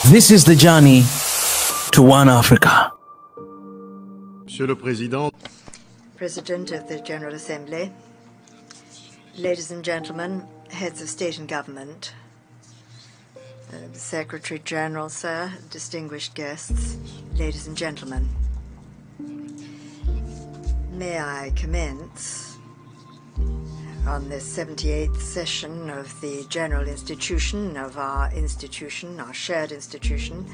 This is the journey to one Africa. Monsieur le Président, President of the General Assembly, ladies and gentlemen, heads of state and government, Secretary General, sir, distinguished guests, ladies and gentlemen. May I commence on this 78th session of the General Institution of our institution, our shared institution,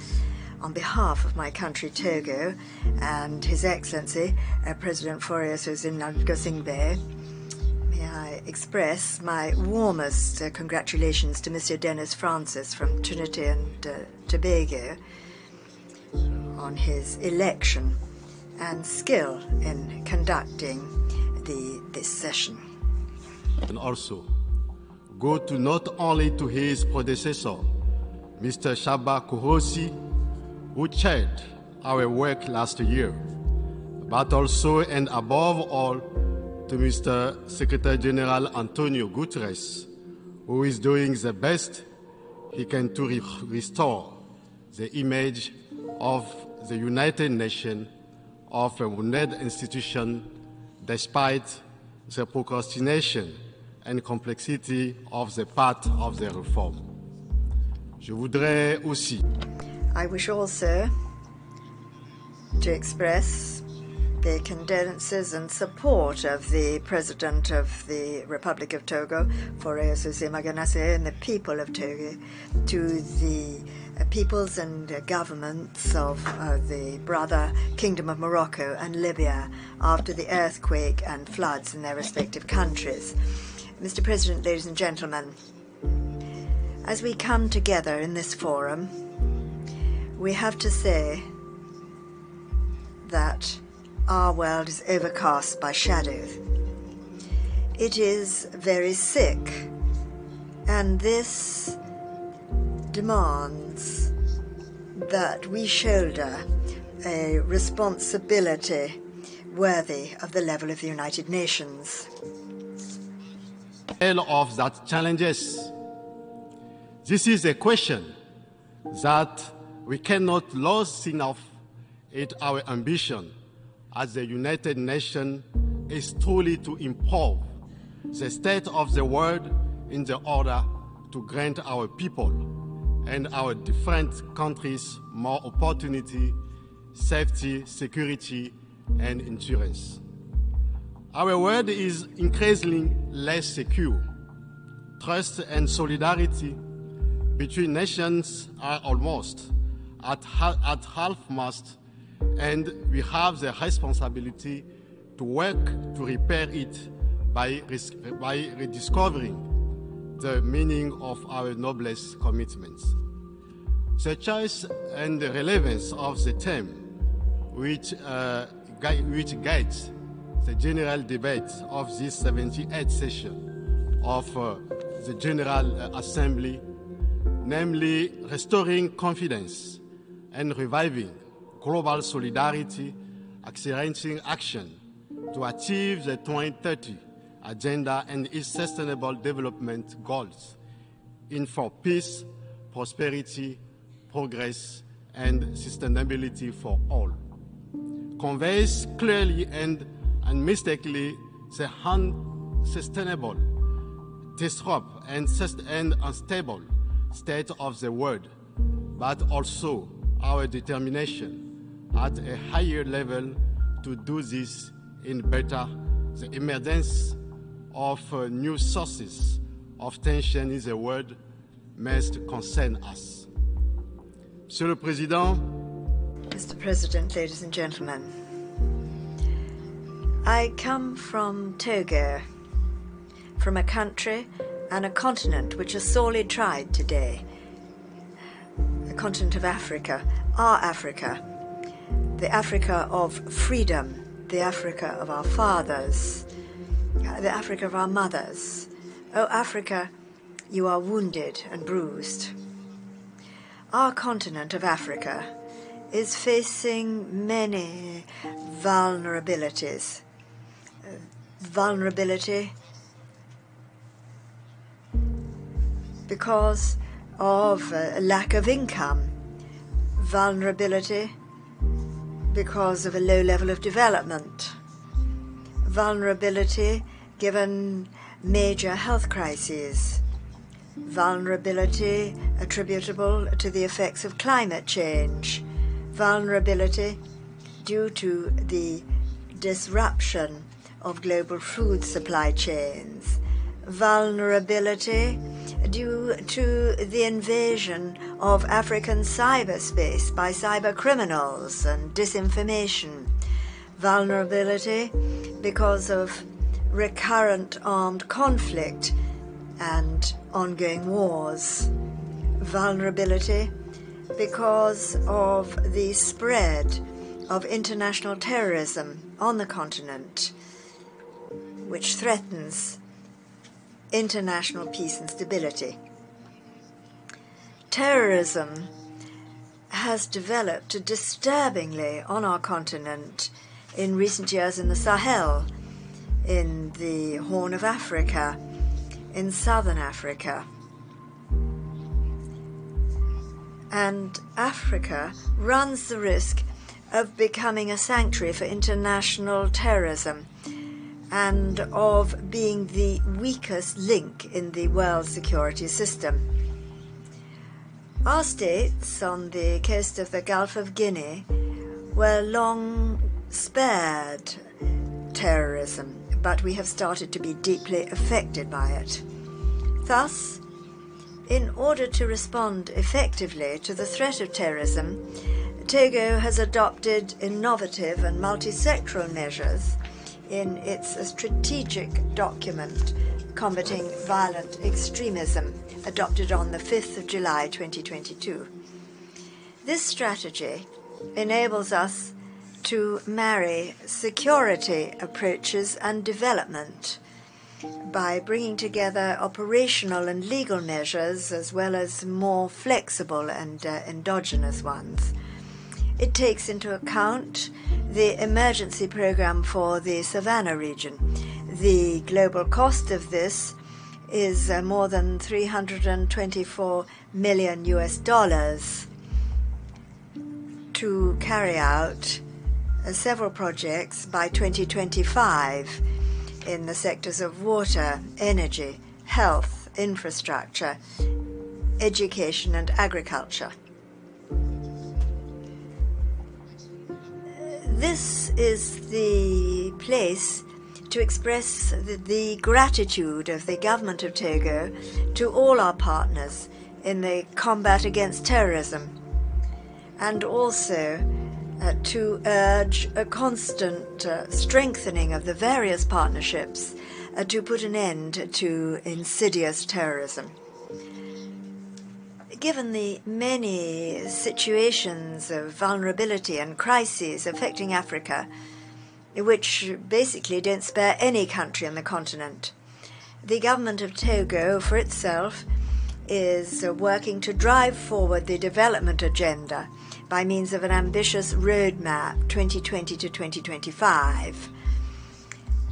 on behalf of my country, Togo, and His Excellency, President Faure Sosini-Ngozi, may I express my warmest congratulations to Monsieur Dennis Francis from Trinity and Tobago on his election and skill in conducting this session. and also go to not only to his predecessor, Mr. Shaba Kuhosi, who chaired our work last year, but also and above all to Mr. Secretary General Antonio Guterres, who is doing the best he can to restore the image of the United Nations of a wounded institution despite the procrastination and complexity of the path of the reform. Je voudrais aussi I wish also to express the condolences and support of the President of the Republic of Togo, Faure Sosini-Ngozi, and the people of Togo, to the peoples and governments of the brother Kingdom of Morocco and Libya after the earthquake and floods in their respective countries. Mr. President, ladies and gentlemen, as we come together in this forum, we have to say that our world is overcast by shadows. It is very sick, and this demands that we shoulder a responsibility worthy of the level of the United Nations. all of that challenges. This is a question that we cannot lose sight of. It our ambition as the United Nations is truly to improve the state of the world in the order to grant our people and our different countries more opportunity, safety, security, and insurance. Our world is increasingly less secure. Trust and solidarity between nations are almost at half-mast, and we have the responsibility to work to repair it by rediscovering the meaning of our noblest commitments. The choice and the relevance of the theme which guides the general debate of this 78th session of the General Assembly, namely restoring confidence and reviving global solidarity, accelerating action to achieve the 2030 Agenda and its sustainable development goals in for peace, prosperity, progress, and sustainability for all. Conveys clearly and unmistakably the unsustainable, disrupt, and unstable state of the world, but also our determination at a higher level to do this in better. The emergence of new sources of tension in the world must concern us. Monsieur le Président, Mr. President, ladies and gentlemen, I come from Togo, from a country and a continent which are sorely tried today, the continent of Africa, our Africa, the Africa of freedom, the Africa of our fathers, the Africa of our mothers. Oh, Africa, you are wounded and bruised. Our continent of Africa is facing many vulnerabilities. Vulnerability because of a lack of income, vulnerability because of a low level of development, vulnerability given major health crises, vulnerability attributable to the effects of climate change, vulnerability due to the disruption of global food supply chains, vulnerability due to the invasion of African cyberspace by cyber criminals and disinformation, vulnerability because of recurrent armed conflict and ongoing wars, vulnerability because of the spread of international terrorism on the continent, which threatens international peace and stability. Terrorism has developed disturbingly on our continent in recent years in the Sahel, in the Horn of Africa, in Southern Africa. And Africa runs the risk of becoming a sanctuary for international terrorism and of being the weakest link in the world security system. Our states on the coast of the Gulf of Guinea were long spared terrorism, but we have started to be deeply affected by it. Thus, in order to respond effectively to the threat of terrorism, Togo has adopted innovative and multi-sectoral measures in its strategic document, Combating Violent Extremism, adopted on the 5th of July 2022. This strategy enables us to marry security approaches and development by bringing together operational and legal measures as well as more flexible and endogenous ones. It takes into account the emergency program for the Savannah region. The global cost of this is more than $324 million to carry out several projects by 2025 in the sectors of water, energy, health, infrastructure, education, and agriculture. This is the place to express the gratitude of the government of Togo to all our partners in the combat against terrorism, and also to urge a constant strengthening of the various partnerships to put an end to insidious terrorism. Given the many situations of vulnerability and crises affecting Africa, which basically don't spare any country on the continent, the government of Togo, for itself, is working to drive forward the development agenda by means of an ambitious roadmap 2020 to 2025.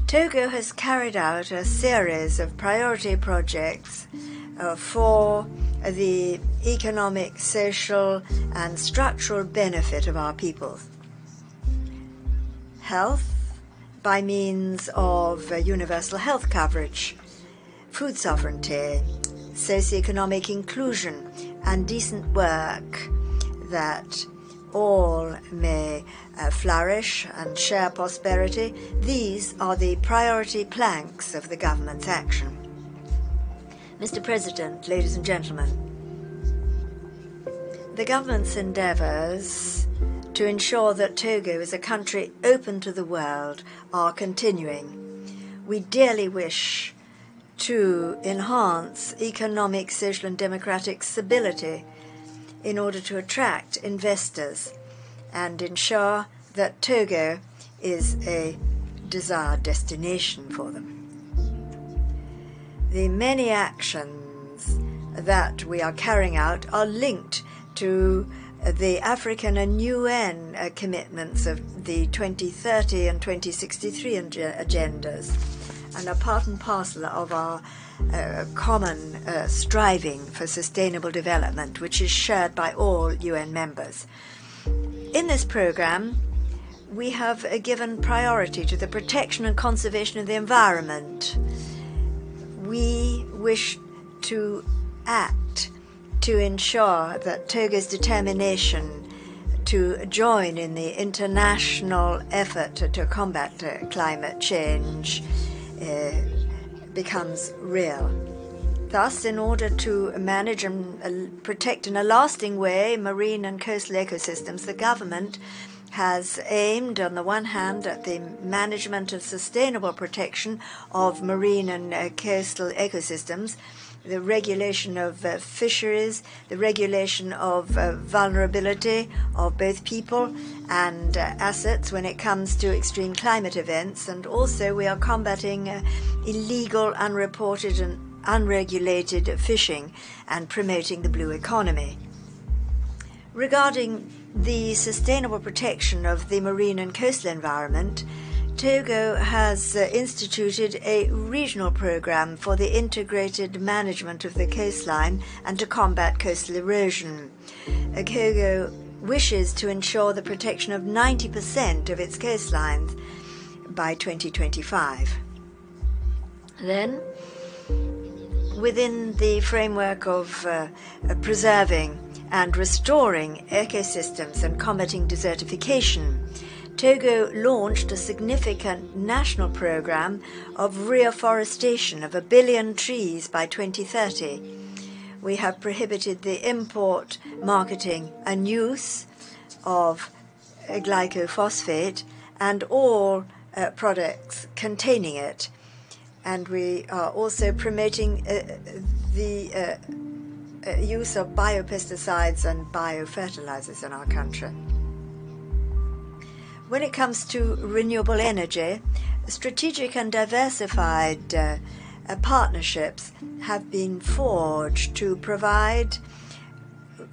Togo has carried out a series of priority projects for the economic, social, and structural benefit of our people. Health, by means of universal health coverage, food sovereignty, socioeconomic inclusion, and decent work, that all may flourish and share prosperity. These are the priority planks of the government's action. Mr. President, ladies and gentlemen, the government's endeavours to ensure that Togo is a country open to the world are continuing. We dearly wish to enhance economic, social, and democratic stability in order to attract investors and ensure that Togo is a desired destination for them. The many actions that we are carrying out are linked to the African and UN commitments of the 2030 and 2063 agendas, and are part and parcel of our common striving for sustainable development, which is shared by all UN members. In this program, we have given priority to the protection and conservation of the environment. We wish to act to ensure that Togo's determination to join in the international effort to combat climate change becomes real. Thus, in order to manage and protect in a lasting way marine and coastal ecosystems, the government has aimed, on the one hand, at the management and sustainable protection of marine and coastal ecosystems, the regulation of fisheries, the regulation of vulnerability of both people and assets when it comes to extreme climate events, and also we are combating illegal, unreported and unregulated fishing and promoting the blue economy. Regarding the sustainable protection of the marine and coastal environment, Togo has instituted a regional program for the integrated management of the coastline and to combat coastal erosion. Togo wishes to ensure the protection of 90% of its coastlines by 2025. Then, within the framework of preserving and restoring ecosystems and combating desertification, Togo launched a significant national program of reforestation of 1 billion trees by 2030. We have prohibited the import, marketing and use of glyphosate and all products containing it. And we are also promoting the use of biopesticides and biofertilizers in our country. When it comes to renewable energy, strategic and diversified partnerships have been forged to provide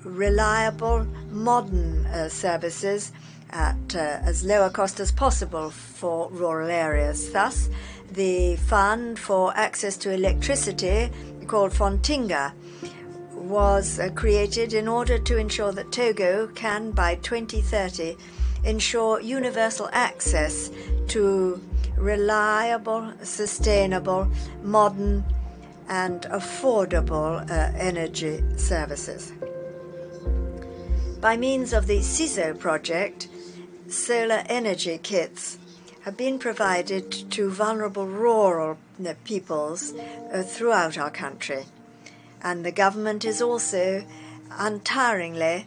reliable, modern services at as low a cost as possible for rural areas. Thus, the Fund for Access to Electricity, called Fontinga, was created in order to ensure that Togo can, by 2030, ensure universal access to reliable, sustainable, modern and affordable energy services. By means of the CISO project, solar energy kits have been provided to vulnerable rural peoples throughout our country. And the government is also untiringly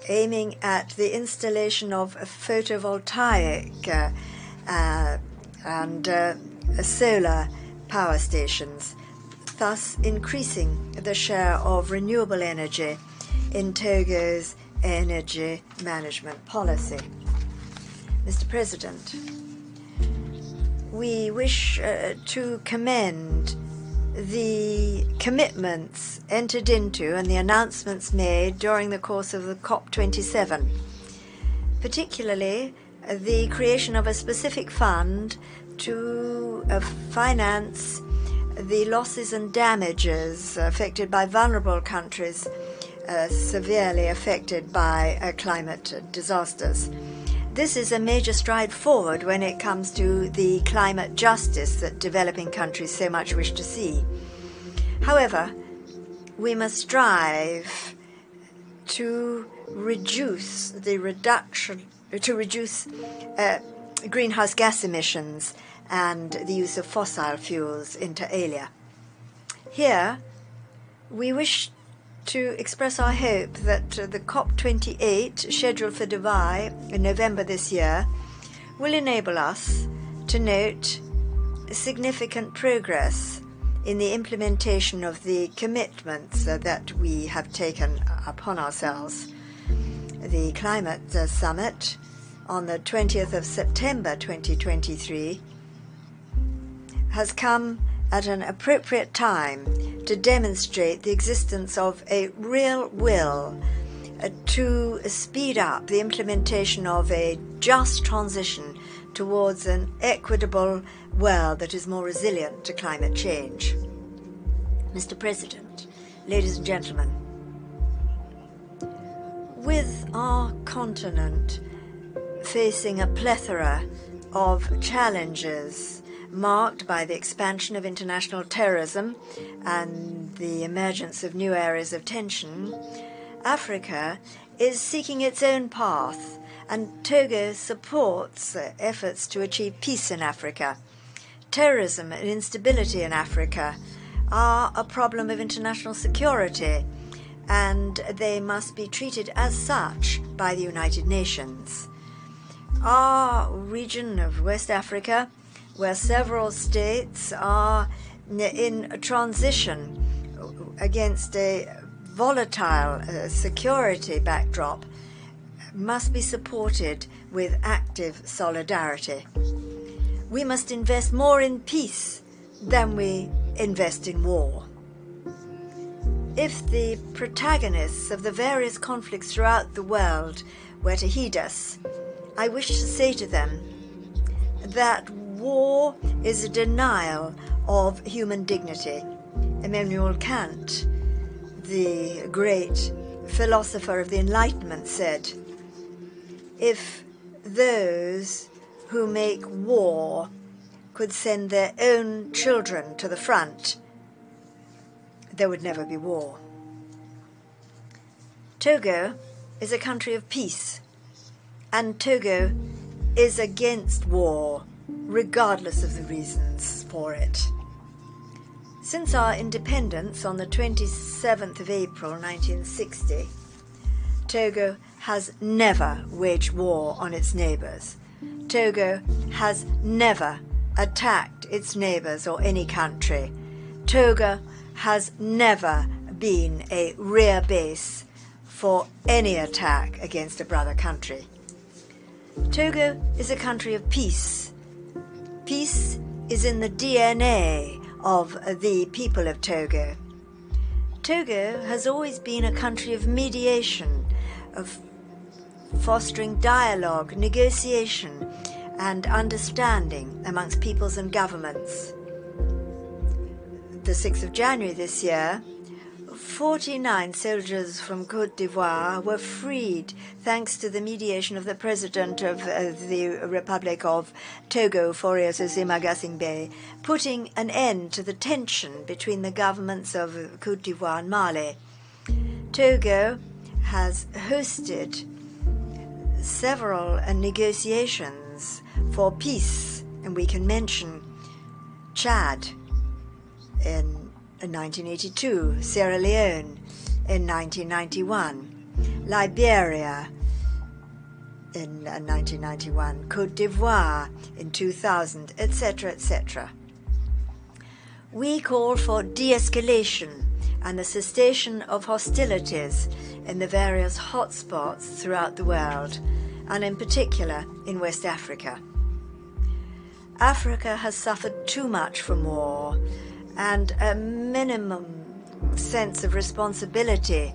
aiming at the installation of photovoltaic and solar power stations, thus increasing the share of renewable energy in Togo's energy management policy. Mr. President, we wish to commend the commitments entered into and the announcements made during the course of the COP27, particularly the creation of a specific fund to finance the losses and damages affected by vulnerable countries severely affected by climate disasters. This is a major stride forward when it comes to the climate justice that developing countries so much wish to see. However, we must strive to reduce greenhouse gas emissions and the use of fossil fuels inter alia. Here, we wish to express our hope that the COP28, scheduled for Dubai in November this year, will enable us to note significant progress in the implementation of the commitments that we have taken upon ourselves. The Climate Summit on the 20th of September 2023 has come at an appropriate time to demonstrate the existence of a real will to speed up the implementation of a just transition towards an equitable world that is more resilient to climate change. Mr. President, ladies and gentlemen, with our continent facing a plethora of challenges marked by the expansion of international terrorism and the emergence of new areas of tension, Africa is seeking its own path, and Togo supports efforts to achieve peace in Africa. Terrorism and instability in Africa are a problem of international security, and they must be treated as such by the United Nations. Our region of West Africa, where several states are in transition against a volatile security backdrop, must be supported with active solidarity. We must invest more in peace than we invest in war. If the protagonists of the various conflicts throughout the world were to heed us, I wish to say to them that war is a denial of human dignity. Immanuel Kant, the great philosopher of the Enlightenment, said, "If those who make war could send their own children to the front, there would never be war." Togo is a country of peace, and Togo is against war, regardless of the reasons for it. Since our independence on the 27th of April 1960, Togo has never waged war on its neighbors. Togo has never attacked its neighbors or any country. Togo has never been a rear base for any attack against a brother country. Togo is a country of peace. Peace is in the DNA of the people of Togo. Togo has always been a country of mediation, of fostering dialogue, negotiation, and understanding amongst peoples and governments. The 6th of January this year, 49 soldiers from Côte d'Ivoire were freed thanks to the mediation of the president of the Republic of Togo, Faure Sese-Magasingbe, putting an end to the tension between the governments of Côte d'Ivoire and Mali. Togo has hosted several negotiations for peace, and we can mention Chad in 1982, Sierra Leone in 1991, Liberia in 1991, Côte d'Ivoire in 2000, etc., etc. We call for de-escalation and the cessation of hostilities in the various hotspots throughout the world, and in particular in West Africa. Africa has suffered too much from war, and a minimum sense of responsibility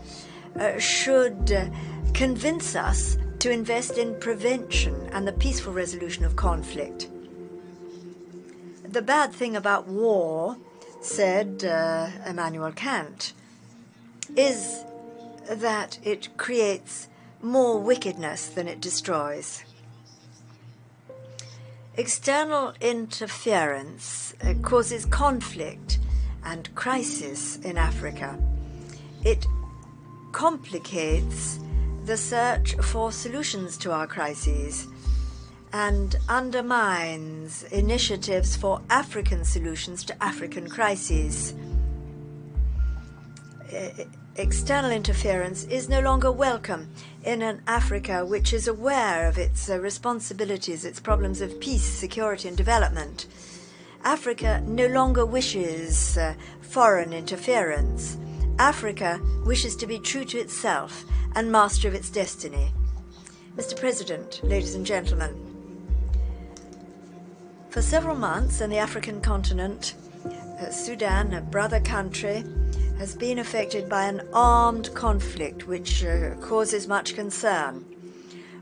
should convince us to invest in prevention and the peaceful resolution of conflict. The bad thing about war, said Immanuel Kant, is that it creates more wickedness than it destroys. External interference causes conflict and crisis in Africa. It complicates the search for solutions to our crises and undermines initiatives for African solutions to African crises. External interference is no longer welcome in an Africa which is aware of its responsibilities, its problems of peace, security, and development. Africa no longer wishes foreign interference. Africa wishes to be true to itself and master of its destiny. Mr. President, ladies and gentlemen, for several months in the African continent, Sudan, a brother country, has been affected by an armed conflict which causes much concern.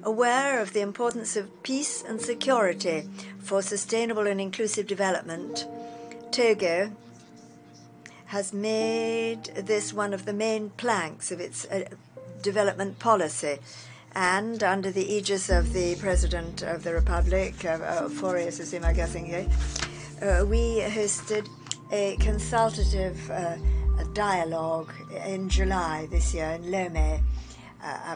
aware of the importance of peace and security for sustainable and inclusive development, Togo has made this one of the main planks of its development policy. And under the aegis of the President of the Republic, Faure Sesema-Gasingé, we hosted a consultative dialogue in July this year in Lomé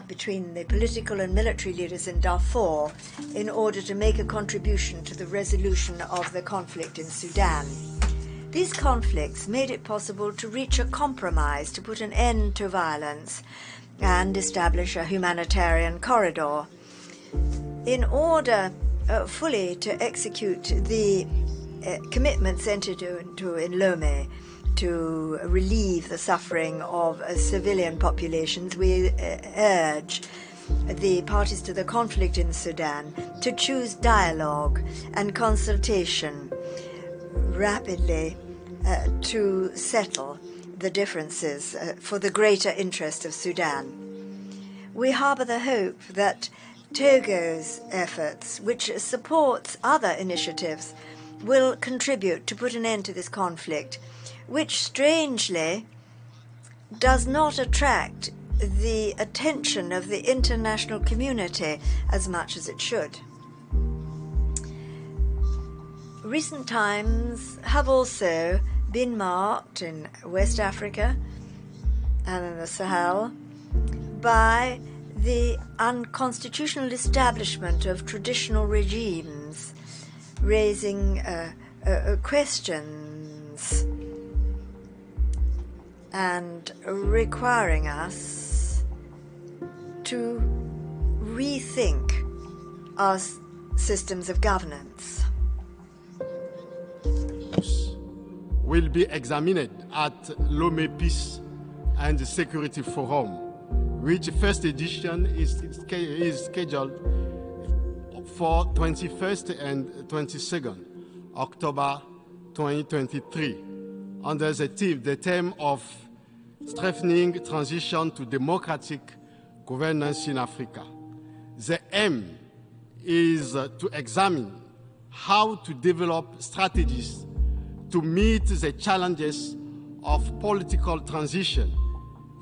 between the political and military leaders in Darfur in order to make a contribution to the resolution of the conflict in Sudan. These conflicts made it possible to reach a compromise to put an end to violence and establish a humanitarian corridor. In order fully to execute the commitments entered into in Lomé to relieve the suffering of civilian populations, we urge the parties to the conflict in Sudan to choose dialogue and consultation rapidly to settle the differences for the greater interest of Sudan. We harbour the hope that Togo's efforts, which supports other initiatives, will contribute to put an end to this conflict, which strangely does not attract the attention of the international community as much as it should. Recent times have also been marked in West Africa and in the Sahel by the unconstitutional establishment of traditional regimes, raising questions and requiring us to rethink our systems of governance. Will be examined at Lomé Peace and Security Forum, which first edition is scheduled for 21st and 22nd October 2023 under the theme of strengthening transition to democratic governance in Africa. The aim is to examine how to develop strategies to meet the challenges of political transition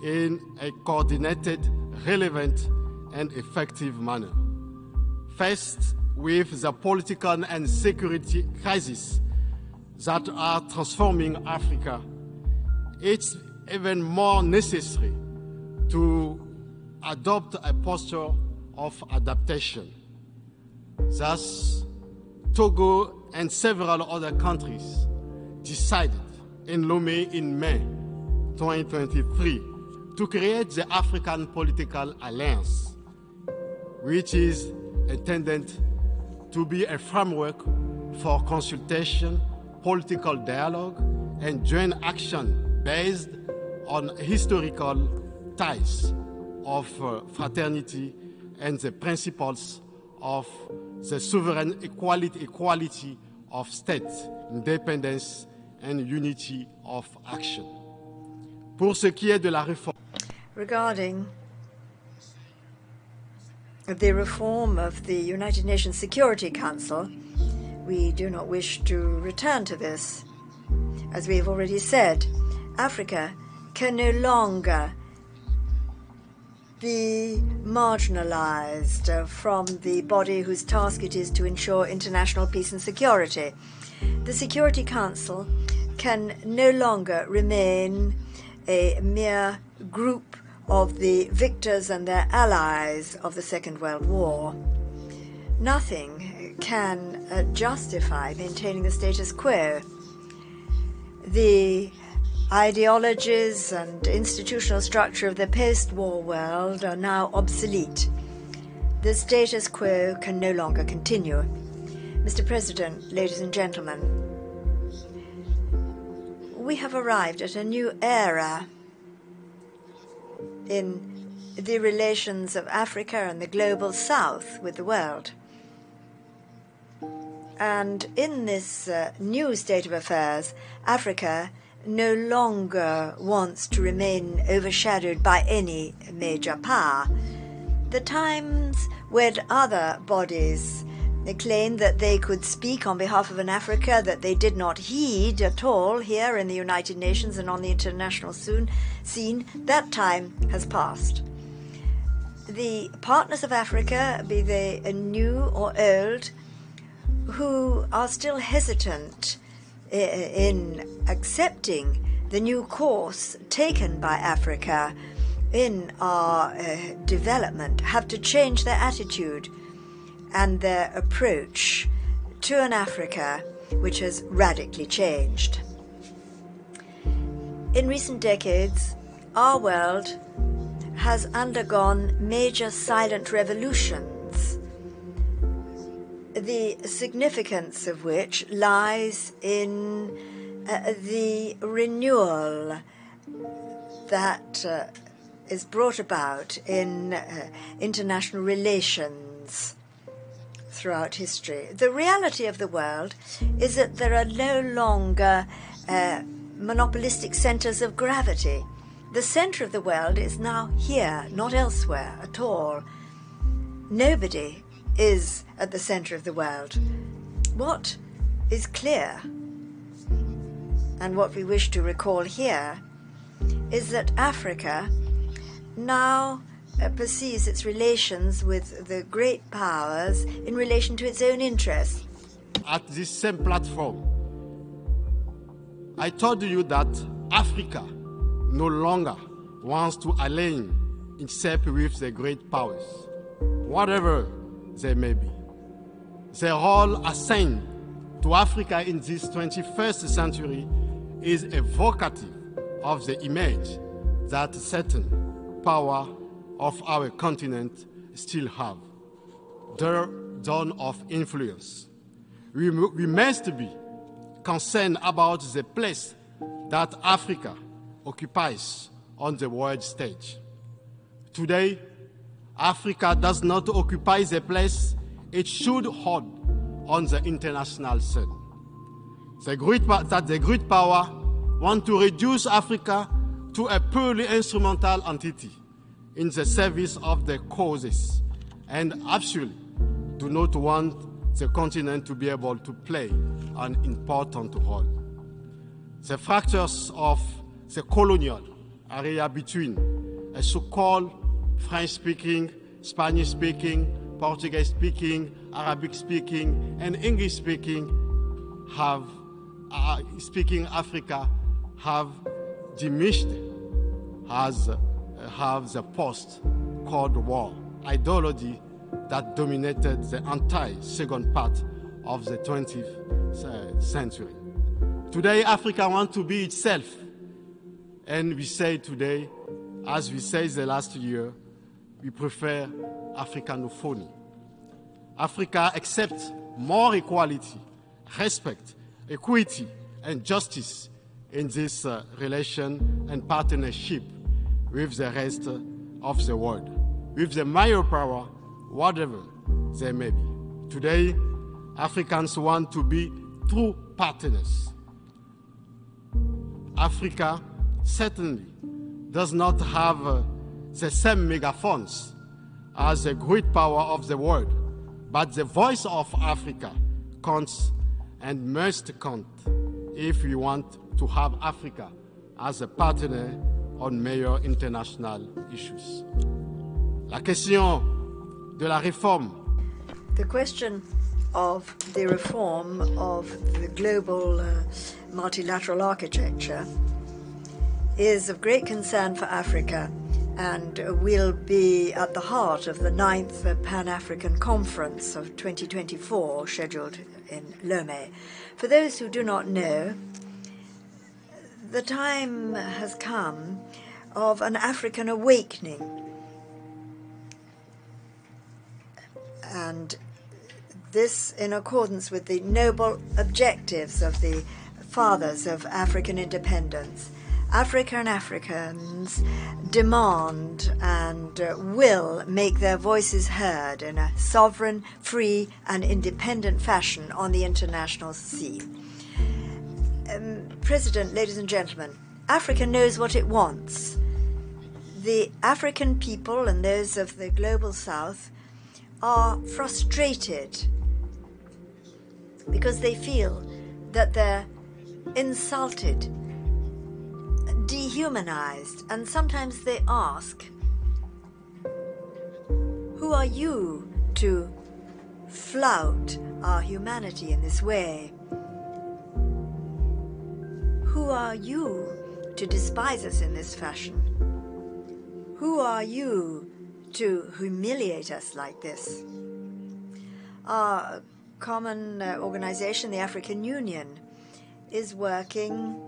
in a coordinated, relevant, and effective manner. Faced with the political and security crises that are transforming Africa, it's even more necessary to adopt a posture of adaptation. Thus, Togo and several other countries decided in Lomé in May 2023 to create the African Political Alliance, which is intended to be a framework for consultation, political dialogue, and joint action based on historical ties of fraternity and the principles of the sovereign equality of states, independence, and unity of action. Pour ce qui est de la réforme. Regarding the reform of the United Nations Security Council, we do not wish to return to this. As we have already said, Africa can no longer be marginalized from the body whose task it is to ensure international peace and security. The Security Council can no longer remain a mere group of the victors and their allies of the Second World War. Nothing can justify maintaining the status quo. The ideologies and institutional structure of the post-war world are now obsolete. The status quo can no longer continue. Mr. President, ladies and gentlemen, we have arrived at a new era in the relations of Africa and the global South with the world. And in this new state of affairs, Africa no longer wants to remain overshadowed by any major power. the times when other bodies claimed that they could speak on behalf of an Africa that they did not heed at all here in the United Nations and on the international scene, that time has passed. The partners of Africa, be they new or old, who are still hesitant in accepting the new course taken by Africa in our development, have to change their attitude and their approach to an Africa which has radically changed. In recent decades, our world has undergone major silent revolutions, the significance of which lies in the renewal that is brought about in international relations throughout history. The reality of the world is that there are no longer monopolistic centers of gravity. The center of the world is now here, not elsewhere at all. Nobody is at the center of the world. What is clear, and what we wish to recall here, is that Africa now perceives its relations with the great powers in relation to its own interests. At this same platform, I told you that Africa no longer wants to align itself with the great powers, whatever they may be. Their role assigned to Africa in this 21st century is evocative of the image that certain power of our continent still have, their zone of influence. We must be concerned about the place that Africa occupies on the world stage. Today, Africa does not occupy the place it should hold on the international scene. The great power want to reduce Africa to a purely instrumental entity in the service of their causes, and absolutely do not want the continent to be able to play an important role. The fractures of the colonial area between a so-called French-speaking, Spanish-speaking, Portuguese-speaking, Arabic-speaking, and English-speaking speaking Africa have diminished as have the post-Cold War ideology that dominated the entire second part of the 20th century. Today, Africa wants to be itself. And we say today, as we said the last year, we prefer Africanophonie. Africa accepts more equality, respect, equity, and justice in this relation and partnership with the rest of the world, with the major power, whatever they may be. Today, Africans want to be true partners. Africa certainly does not have the same megaphones as the great power of the world, but the voice of Africa counts and must count if we want to have Africa as a partner on major international issues. La question de la réforme. The question of the reform of the global multilateral architecture is of great concern for Africa and will be at the heart of the 9th Pan-African Conference of 2024 scheduled in Lomé. For those who do not know, the time has come of an African awakening, and this in accordance with the noble objectives of the fathers of African independence. Africa and Africans demand and will make their voices heard in a sovereign, free, and independent fashion on the international scene. President, ladies and gentlemen, Africa knows what it wants. The African people and those of the global south are frustrated because they feel that they're insulted, dehumanized, and sometimes they ask, who are you to flout our humanity in this way? Who are you to despise us in this fashion? Who are you to humiliate us like this? Our common organization, the African Union, is working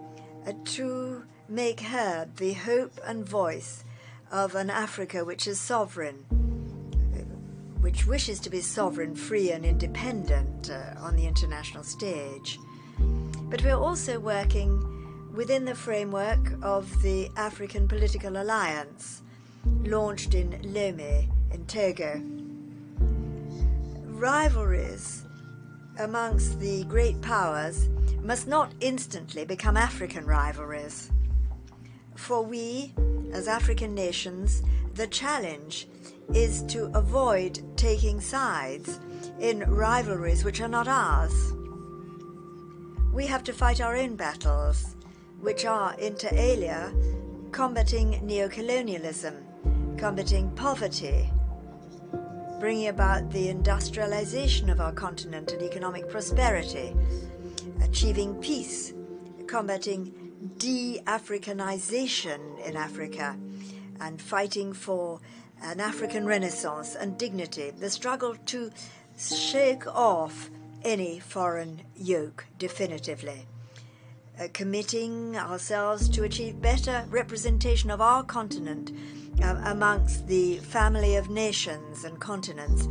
to make heard the hope and voice of an Africa which is sovereign, which wishes to be sovereign, free and independent on the international stage. But we're also working within the framework of the African Political Alliance, launched in Lomé in Togo. Rivalries amongst the great powers must not instantly become African rivalries. For we, as African nations, the challenge is to avoid taking sides in rivalries which are not ours. We have to fight our own battles, which are, inter alia, combating neocolonialism, combating poverty, bringing about the industrialization of our continent and economic prosperity, achieving peace, combating de-Africanization in Africa, and fighting for an African renaissance and dignity, the struggle to shake off any foreign yoke definitively, committing ourselves to achieve better representation of our continent amongst the family of nations and continents.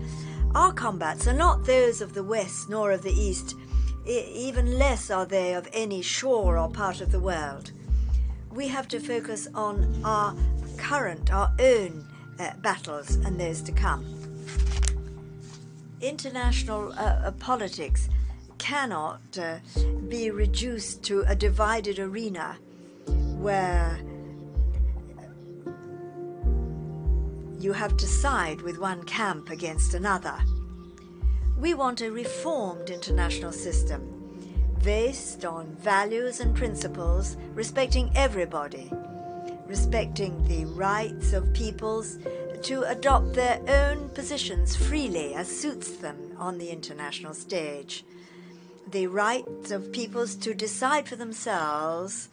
Our combats are not those of the West nor of the East, even less are they of any shore or part of the world. We have to focus on our current, our own battles and those to come. International politics cannot be reduced to a divided arena where you have to side with one camp against another. We want a reformed international system based on values and principles, respecting everybody, respecting the rights of peoples to adopt their own positions freely as suits them on the international stage. The right of peoples to decide for themselves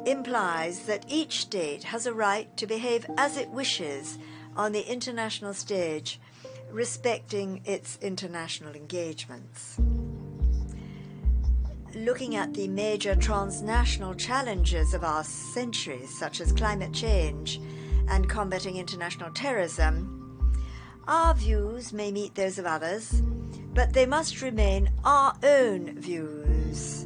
implies that each state has a right to behave as it wishes on the international stage, respecting its international engagements. Looking at the major transnational challenges of our century, such as climate change and combating international terrorism, our views may meet those of others, but they must remain our own views,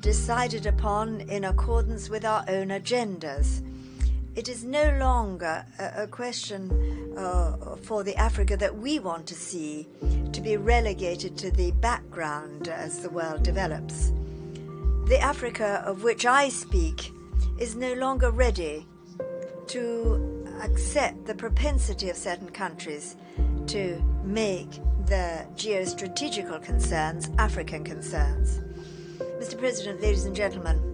decided upon in accordance with our own agendas. It is no longer a question for the Africa that we want to see to be relegated to the background as the world develops. The Africa of which I speak is no longer ready to accept the propensity of certain countries to make their geostrategical concerns African concerns. Mr. President, ladies and gentlemen,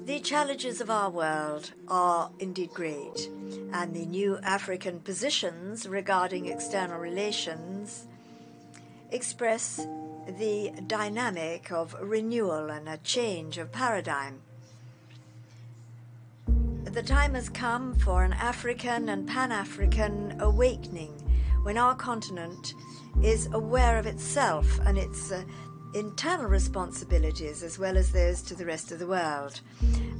the challenges of our world are indeed great, and the new African positions regarding external relations express the dynamic of renewal and a change of paradigm. The time has come for an African and Pan-African awakening when our continent is aware of itself and its internal responsibilities as well as those to the rest of the world.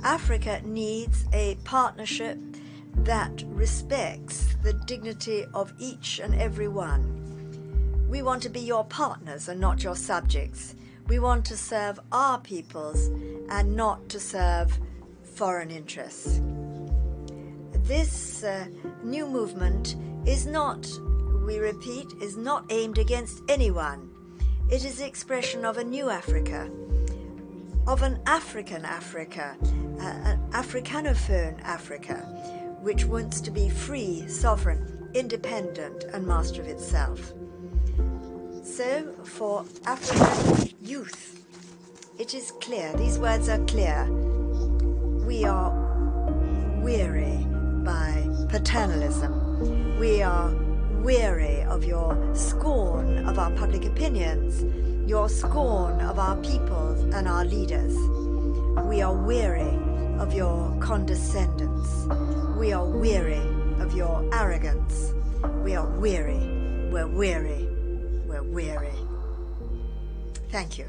Africa needs a partnership that respects the dignity of each and every one. We want to be your partners and not your subjects. We want to serve our peoples and not to serve foreign interests. This new movement is not, we repeat, is not aimed against anyone. It is the expression of a new Africa, of an African Africa, an Africanophone Africa, which wants to be free, sovereign, independent, and master of itself. So, for African youth, it is clear, these words are clear, we are weary by paternalism. We are weary of your scorn of our public opinions, your scorn of our people and our leaders. We are weary of your condescendence. We are weary of your arrogance. We are weary. We're weary. We're weary. Thank you.